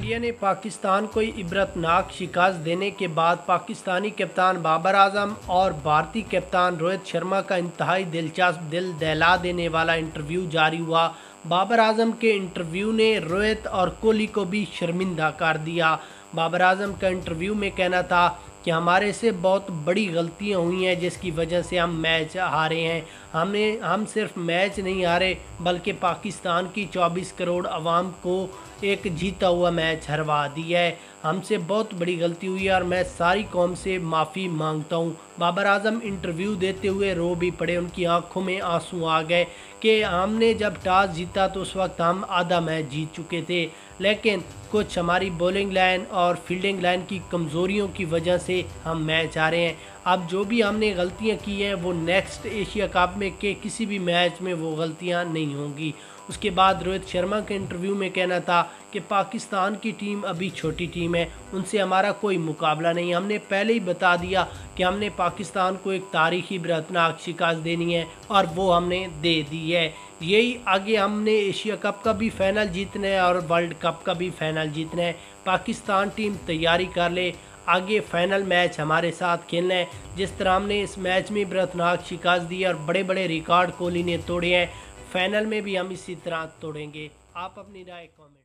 India ने पाकिस्तान को इबरतनाक शिकस्त देने के बाद पाकिस्तानी कप्तान बाबर आजम और भारतीय कप्तान रोहित शर्मा का इंतहाई दिलचस्प दिल दहला देने वाला इंटरव्यू जारी हुआ। बाबर आजम के इंटरव्यू ने रोहित और कोहली को भी शर्मिंदा कर दिया। बाबर आजम का इंटरव्यू में कहना था कि हमारे से बहुत बड़ी गलतियां हुई हैं जिसकी वजह से हम मैच हारे हैं। हम सिर्फ मैच नहीं हारे बल्कि पाकिस्तान की 24 करोड़ आवाम को एक जीता हुआ मैच हरवा दिया है। हमसे बहुत बड़ी गलती हुई है और मैं सारी कौम से माफ़ी मांगता हूँ। बाबर आजम इंटरव्यू देते हुए रो भी पड़े, उनकी आंखों में आंसू आ गए कि हमने जब टॉस जीता तो उस वक्त हम आधा मैच जीत चुके थे, लेकिन कुछ हमारी बॉलिंग लाइन और फील्डिंग लाइन की कमज़ोरियों की वजह से हम मैच हारे हैं। अब जो भी हमने गलतियां की हैं वो नेक्स्ट एशिया कप में के किसी भी मैच में वो गलतियां नहीं होंगी। उसके बाद रोहित शर्मा के इंटरव्यू में कहना था कि पाकिस्तान की टीम अभी छोटी टीम है, उनसे हमारा कोई मुकाबला नहीं। हमने पहले ही बता दिया कि हमने पाकिस्तान को एक तारीखी इबरतनाक शिकस्त देनी है और वो हमने दे दी है। यही आगे हमने एशिया कप का भी फाइनल जीतना है और वर्ल्ड कप का भी फाइनल जीतना है। पाकिस्तान टीम तैयारी कर ले, आगे फाइनल मैच हमारे साथ खेलना है। जिस तरह हमने इस मैच में इबरतनाक शिकस्त दी और बड़े बड़े रिकॉर्ड कोहली ने तोड़े हैं, फाइनल में भी हम इसी तरह तोड़ेंगे। आप अपनी राय कमेंट